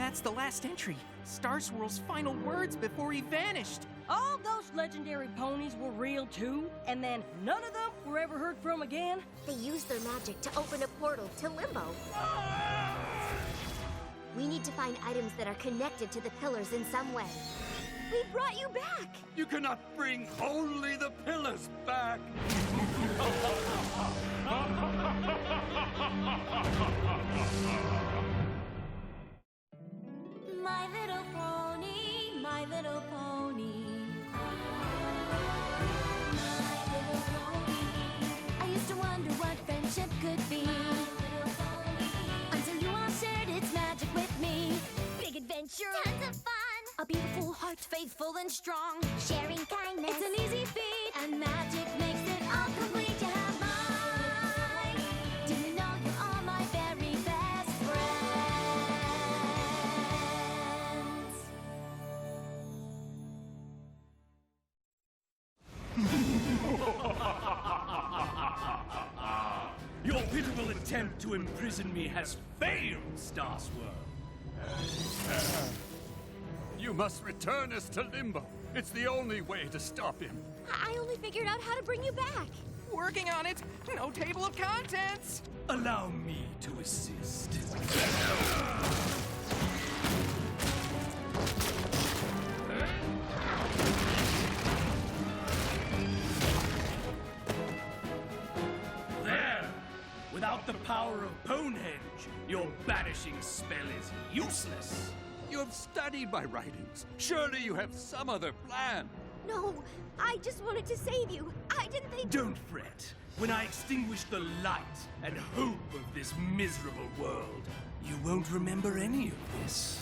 that's the last entry. Star Swirl's final words before he vanished. All those legendary ponies were real too, and then none of them were ever heard from again? They used their magic to open a portal to Limbo. We need to find items that are connected to the pillars in some way. We brought you back! You cannot bring only the pillars back! My little pony, my little pony. My little pony. I used to wonder what friendship could be. Until you all shared its magic with me. Big adventure. Tons of fun. A beautiful heart, faithful and strong. Sharing kindness. It's an easy feat. And magic makes it all complete. You have mine. Do you know you're all my very best friends? Your pitiful attempt to imprison me has failed, Star Swirl. You must return us to Limbo. It's the only way to stop him. I only figured out how to bring you back. Working on it. No table of contents. Allow me to assist. There! Without the power of Bonehenge, your banishing spell is useless. You have studied my writings. Surely you have some other plan. No, I just wanted to save you. I didn't think... Don't fret. When I extinguish the light and hope of this miserable world, you won't remember any of this.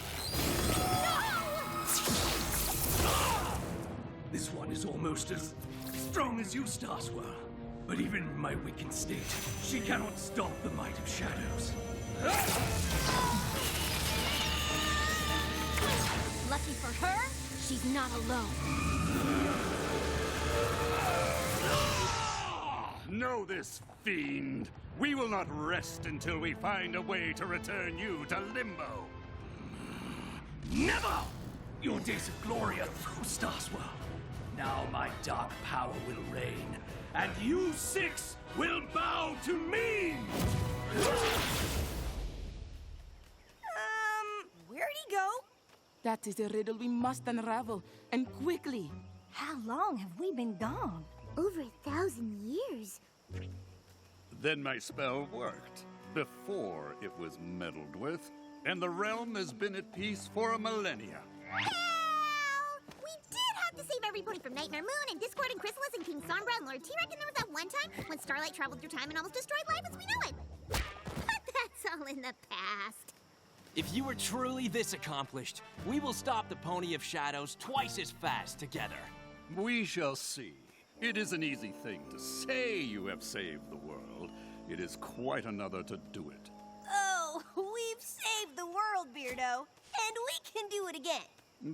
This one is almost as strong as you, Star Swirl. But even in my weakened state, she cannot stop the might of shadows. Lucky for her, she's not alone. Know this, fiend. We will not rest until we find a way to return you to Limbo. Never! Your days of glory are through, Star Swirl. Now my dark power will reign, and you six will bow to me! Where'd he go? That is a riddle we must unravel, and quickly. How long have we been gone? Over 1,000 years. Then my spell worked, before it was meddled with, and the realm has been at peace for a millennia. Help! We did have to save everybody from Nightmare Moon and Discord and Chrysalis and King Sombra and Lord T-Rex, and there was that one time when Starlight traveled through time and almost destroyed life as we know it. But that's all in the past. If you are truly this accomplished, we will stop the Pony of Shadows twice as fast together. We shall see. It is an easy thing to say you have saved the world. It is quite another to do it. Oh, we've saved the world, Beardo, and we can do it again.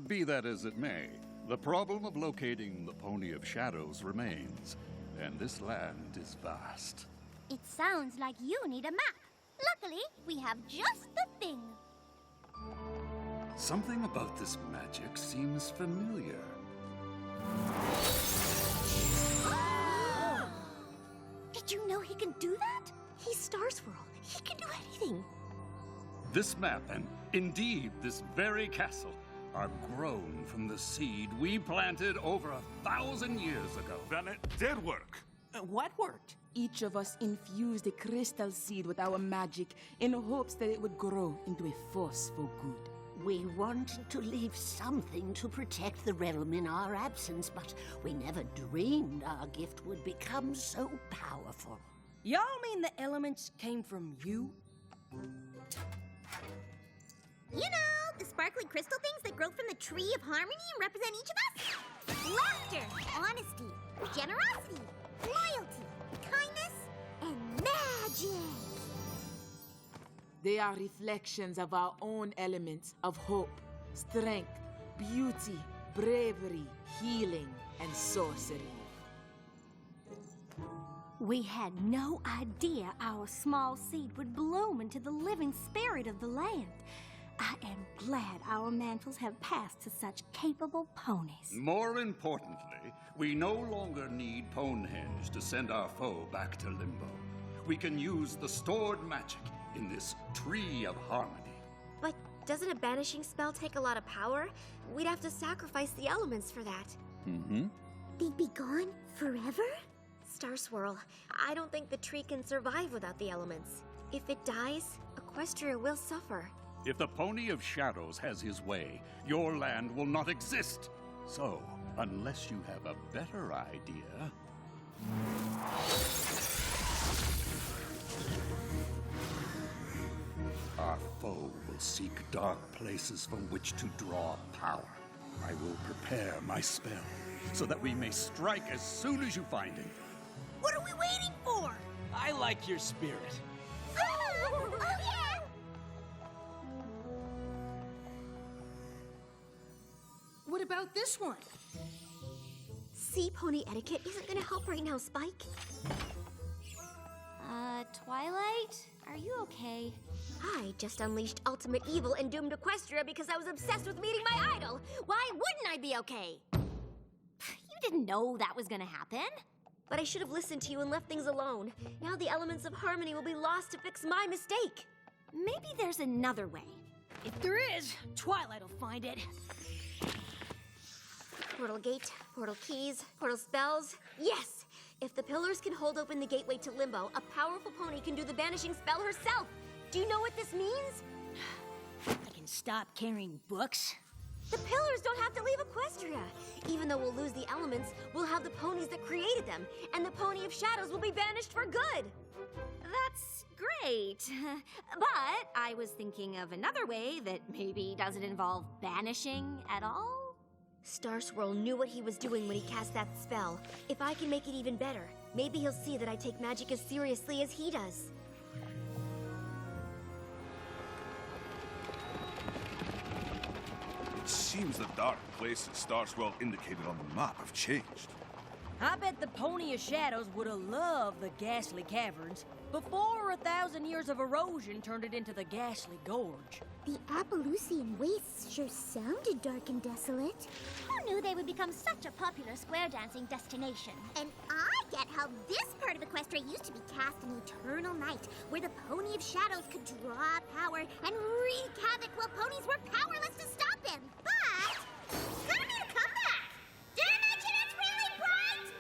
Be that as it may, the problem of locating the Pony of Shadows remains, and this land is vast. It sounds like you need a map. Luckily, we have just the thing. Something about this magic seems familiar. Did you know he can do that? He's Star Swirl. He can do anything. This map, and indeed this very castle, are grown from the seed we planted over 1,000 years ago. Then it did work. What worked? Each of us infused a crystal seed with our magic in hopes that it would grow into a force for good. We wanted to leave something to protect the realm in our absence, but we never dreamed our gift would become so powerful. Y'all mean the elements came from you? You know, the sparkly crystal things that grow from the tree of harmony and represent each of us? Laughter, honesty, generosity, loyalty, kindness, and magic. They are reflections of our own elements of hope, strength, beauty, bravery, healing, and sorcery. We had no idea our small seed would bloom into the living spirit of the land. I am glad our mantles have passed to such capable ponies. More importantly, we no longer need Ponehenge to send our foe back to Limbo. We can use the stored magic in this Tree of Harmony. But doesn't a banishing spell take a lot of power? We'd have to sacrifice the elements for that. Mm-hmm. They'd be gone forever? Star Swirl, I don't think the tree can survive without the elements. If it dies, Equestria will suffer. If the Pony of Shadows has his way, your land will not exist. So, unless you have a better idea... Our foe will seek dark places from which to draw power. I will prepare my spell so that we may strike as soon as you find it. What are we waiting for? I like your spirit. Oh, yeah! What about this one? Sea pony etiquette isn't gonna help right now, Spike. Twilight? Are you okay? I just unleashed ultimate evil and doomed Equestria because I was obsessed with meeting my idol. Why wouldn't I be okay? You didn't know that was gonna happen. But I should have listened to you and left things alone. Now the elements of harmony will be lost to fix my mistake. Maybe there's another way. If there is, Twilight'll find it. Portal gate, portal keys, portal spells. Yes! If the pillars can hold open the gateway to Limbo, a powerful pony can do the banishing spell herself. Do you know what this means? I can stop carrying books. The pillars don't have to leave Equestria. Even though we'll lose the elements, we'll have the ponies that created them, and the Pony of Shadows will be banished for good. That's great. But I was thinking of another way that maybe doesn't involve banishing at all. Star Swirl knew what he was doing when he cast that spell. If I can make it even better, maybe he'll see that I take magic as seriously as he does. It seems the dark places Star Swirl indicated on the map have changed. I bet the Pony of Shadows would have loved the Ghastly Caverns before 1,000 years of erosion turned it into the Ghastly Gorge. The Appaloosian wastes sure sounded dark and desolate. Who knew they would become such a popular square dancing destination? And I get how this part of Equestria used to be cast an eternal night, where the Pony of Shadows could draw power and wreak havoc while ponies were powerless to stop him. But it's gonna be a comeback. Did I mention it's really bright?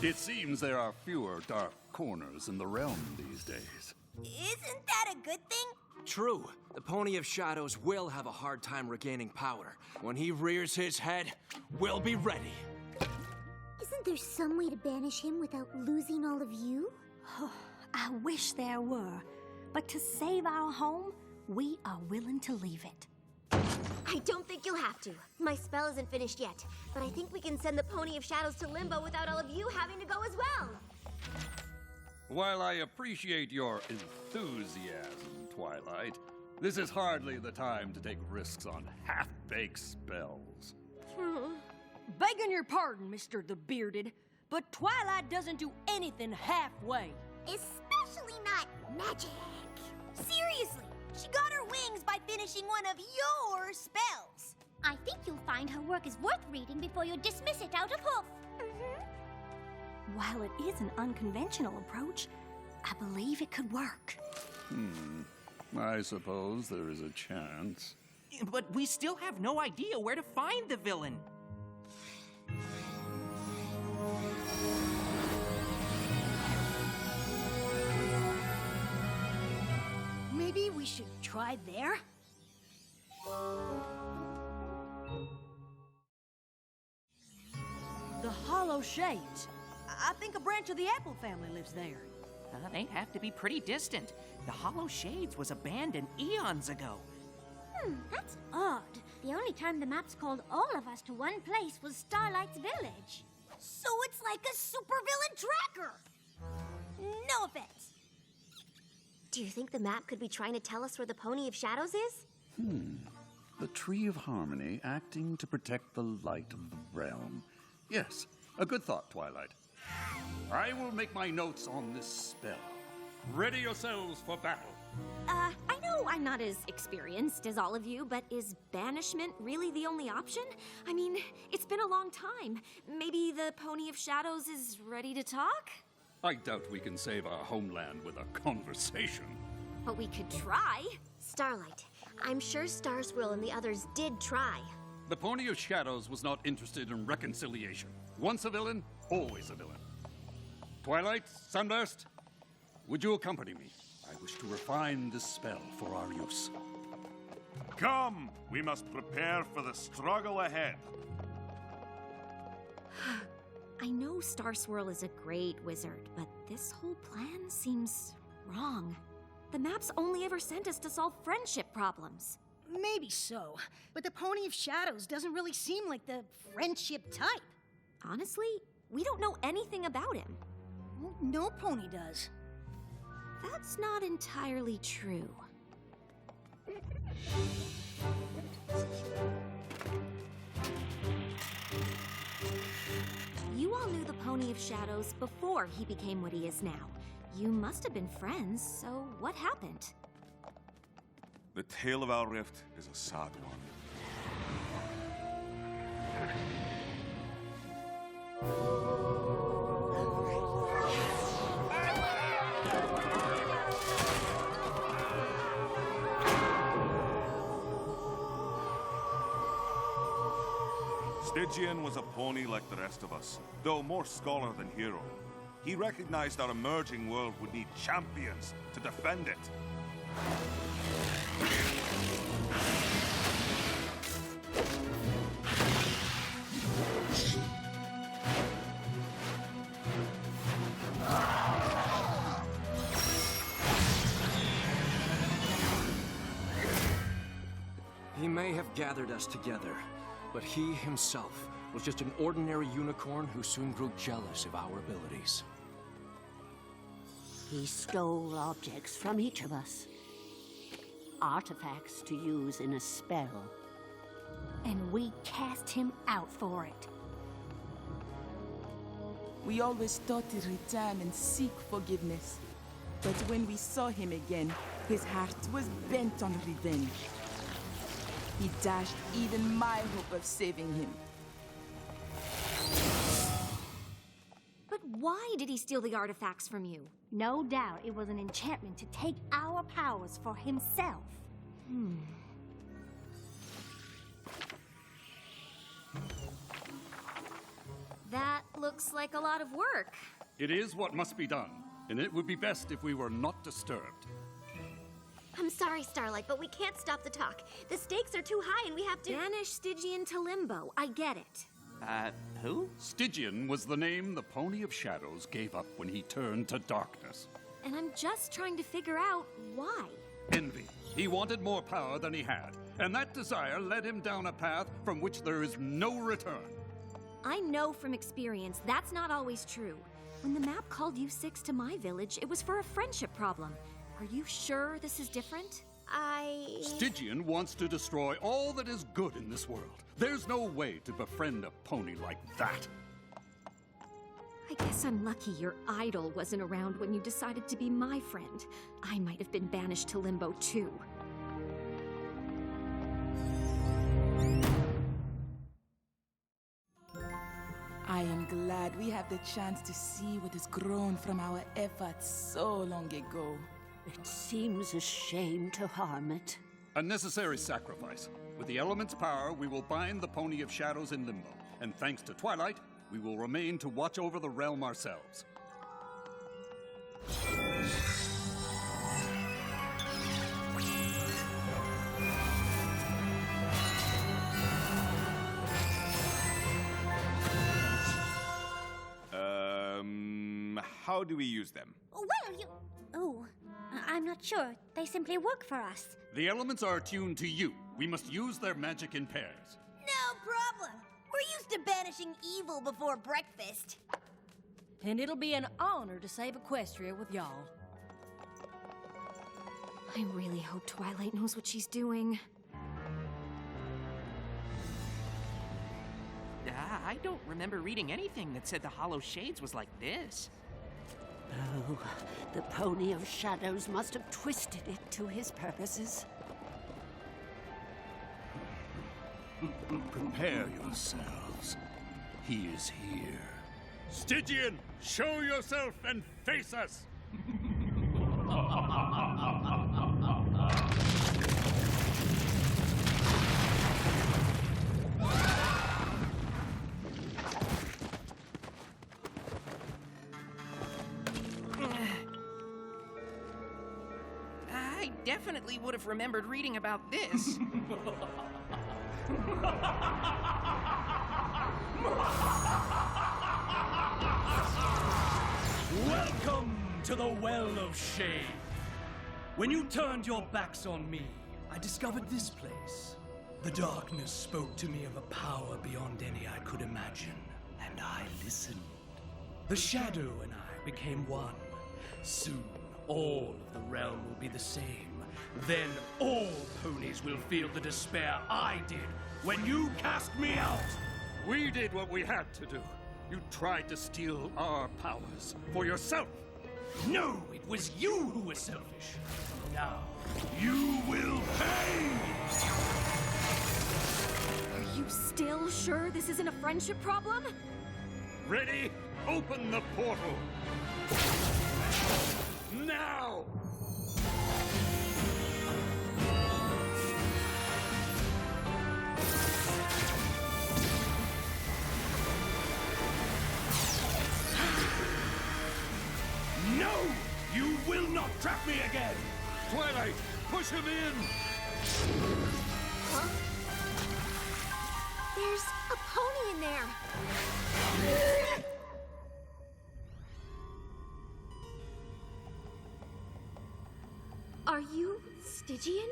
It seems there are fewer dark corners in the realm these days. Isn't that a good thing? True. The Pony of Shadows will have a hard time regaining power. When he rears his head, we'll be ready. Isn't there some way to banish him without losing all of you? I wish there were, but to save our home, we are willing to leave it. I don't think you'll have to. My spell isn't finished yet, but I think we can send the Pony of Shadows to Limbo without all of you having to go as well. While I appreciate your enthusiasm, Twilight, this is hardly the time to take risks on half-baked spells. Begging your pardon, Mr. the Bearded, but Twilight doesn't do anything halfway. Especially not magic. Seriously, she got her wings by finishing one of your spells. I think you'll find her work is worth reading before you dismiss it out of hoof. While it is an unconventional approach, I believe it could work. I suppose there is a chance. But we still have no idea where to find the villain. Maybe we should try there? The Hollow Shades. I think a branch of the Apple family lives there. They'd have to be pretty distant. The Hollow Shades was abandoned eons ago. That's odd. The only time the maps called all of us to one place was Starlight's village. So it's like a supervillain tracker. No offense. Do you think the map could be trying to tell us where the Pony of Shadows is? The Tree of Harmony acting to protect the light of the realm. Yes, a good thought, Twilight. I will make my notes on this spell. ready yourselves for battle. I know I'm not as experienced as all of you, but is banishment really the only option? I mean, it's been a long time. Maybe the Pony of Shadows is ready to talk? I doubt we can save our homeland with a conversation. But we could try. Starlight, I'm sure Star Swirl and the others did try. The Pony of Shadows was not interested in reconciliation. Once a villain, always a villain. Twilight, Sunburst, would you accompany me? I wish to refine this spell for our use. Come! We must prepare for the struggle ahead. I know Star Swirl is a great wizard, but this whole plan seems wrong. The maps only ever sent us to solve friendship problems. Maybe so, but the Pony of Shadows doesn't really seem like the friendship type. Honestly, we don't know anything about him. Well, no pony does. That's not entirely true. You all knew the Pony of Shadows before he became what he is now. You must have been friends, so what happened? The tale of our rift is a sad one. Stygian was a pony like the rest of us, though more scholar than hero. He recognized our emerging world would need champions to defend it. He may have gathered us together, but he himself was just an ordinary unicorn who soon grew jealous of our abilities. He stole objects from each of us. Artifacts to use in a spell. And we cast him out for it. We always thought to return and seek forgiveness. But when we saw him again, his heart was bent on revenge. He dashed even my hope of saving him. But why did he steal the artifacts from you? No doubt it was an enchantment to take our powers for himself. That looks like a lot of work. It is what must be done, and it would be best if we were not disturbed. I'm sorry, Starlight, but we can't stop the talk. The stakes are too high and we have to— Banish Stygian to Limbo. I get it. Who? Stygian was the name the Pony of Shadows gave up when he turned to darkness. And I'm just trying to figure out why. Envy. He wanted more power than he had, and that desire led him down a path from which there is no return. I know from experience that's not always true. When the map called you six to my village, it was for a friendship problem. Are you sure this is different? Stygian wants to destroy all that is good in this world. There's no way to befriend a pony like that. I guess I'm lucky your idol wasn't around when you decided to be my friend. I might have been banished to Limbo too. I am glad we have the chance to see what has grown from our efforts so long ago. It seems a shame to harm it. A necessary sacrifice. With the element's power, we will bind the Pony of Shadows in Limbo. And thanks to Twilight, we will remain to watch over the realm ourselves. How do we use them? Well, I'm not sure. They simply work for us. The elements are attuned to you. We must use their magic in pairs. No problem. We're used to banishing evil before breakfast. And it'll be an honor to save Equestria with y'all. I really hope Twilight knows what she's doing. I don't remember reading anything that said the Hollow Shades was like this. Oh, the Pony of Shadows must have twisted it to his purposes. Prepare yourselves. He is here. Stygian, show yourself and face us! I definitely would have remembered reading about this. Welcome to the Well of Shade. When you turned your backs on me, I discovered this place. The darkness spoke to me of a power beyond any I could imagine, and I listened. The Shadow and I became one. Soon, all of the realm will be the same. Then all ponies will feel the despair I did when you cast me out. We did what we had to do. You tried to steal our powers for yourself. No, it was you who were selfish. Now, you will pay! Are you still sure this isn't a friendship problem? Ready? Open the portal. Now! No! You will not trap me again! Twilight, push him in! Huh? There's a pony in there! Are you Stygian?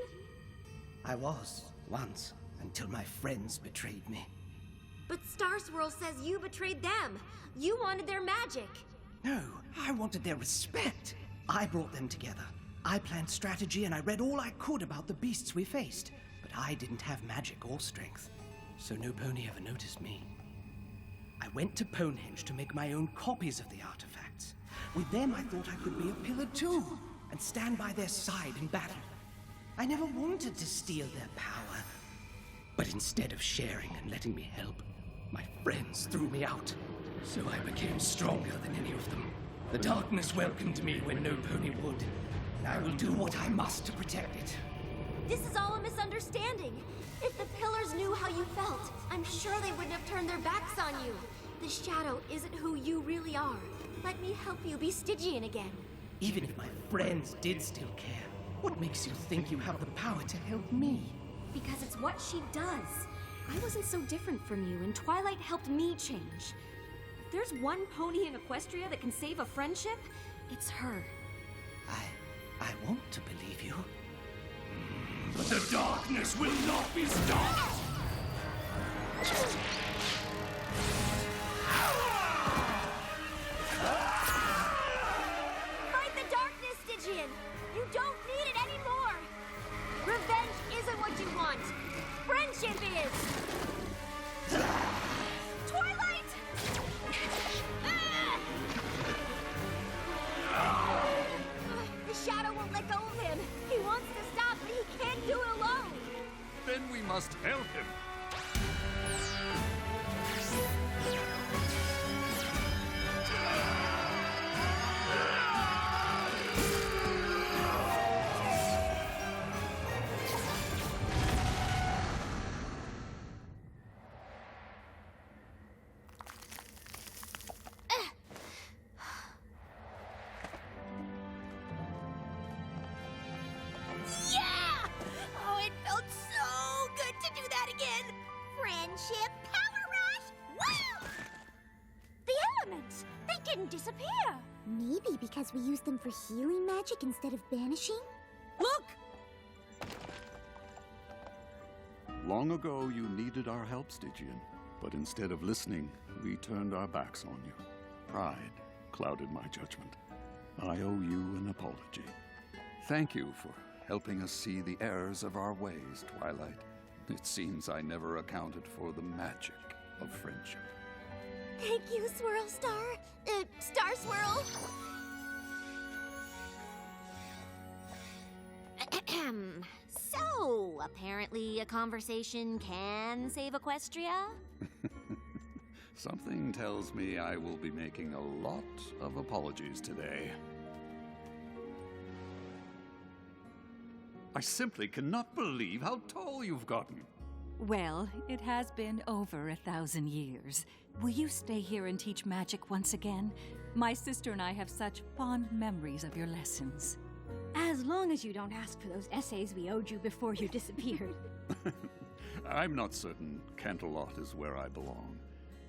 I was, once, until my friends betrayed me. But Star Swirl says you betrayed them. You wanted their magic. No, I wanted their respect. I brought them together. I planned strategy and I read all I could about the beasts we faced. But I didn't have magic or strength, so no pony ever noticed me. I went to Ponehenge to make my own copies of the artifacts. With them, I thought I could be a pillar too, and stand by their side in battle. I never wanted to steal their power. But instead of sharing and letting me help, my friends threw me out. So I became stronger than any of them. The darkness welcomed me when no pony would. And I will do what I must to protect it. This is all a misunderstanding. If the pillars knew how you felt, I'm sure they wouldn't have turned their backs on you. The Shadow isn't who you really are. Let me help you be Stygian again. Even if my friends did still care, what makes you think you have the power to help me? Because it's what she does. I wasn't so different from you, and Twilight helped me change. If there's one pony in Equestria that can save a friendship, it's her. I want to believe you. But the darkness will not be stopped! Fight the darkness, Stygian! You don't need it anymore! Revenge isn't what you want! Friendship is! Twilight! The Shadow won't let go of him! He wants to stop, but he can't do it alone! Then we must help him. Yeah! Oh, it felt so good to do that again! Friendship power rush! Wow! The elements! They didn't disappear! Maybe because we used them for healing magic instead of banishing? Look! Long ago, you needed our help, Stygian. But instead of listening, we turned our backs on you. Pride clouded my judgment. I owe you an apology. Thank you for helping us see the errors of our ways, Twilight. It seems I never accounted for the magic of friendship. Thank you, Swirl Star. Star Swirl. So, apparently a conversation can save Equestria? Something tells me I will be making a lot of apologies today. I simply cannot believe how tall you've gotten. Well, it has been over 1,000 years. Will you stay here and teach magic once again? My sister and I have such fond memories of your lessons. As long as you don't ask for those essays we owed you before you disappeared. I'm not certain Canterlot is where I belong.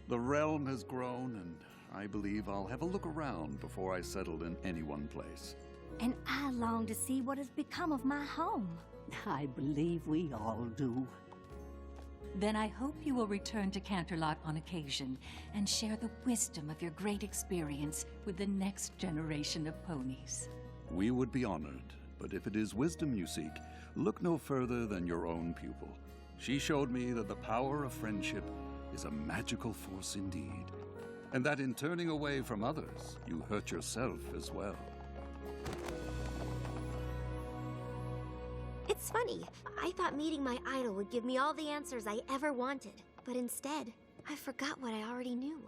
The realm has grown, and I believe I'll have a look around before I settle in any one place. And I long to see what has become of my home. I believe we all do. Then I hope you will return to Canterlot on occasion and share the wisdom of your great experience with the next generation of ponies. We would be honored, but if it is wisdom you seek, look no further than your own pupil. She showed me that the power of friendship is a magical force indeed, and that in turning away from others, you hurt yourself as well. It's funny. I thought meeting my idol would give me all the answers I ever wanted, but instead, I forgot what I already knew.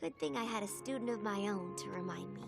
Good thing I had a student of my own to remind me.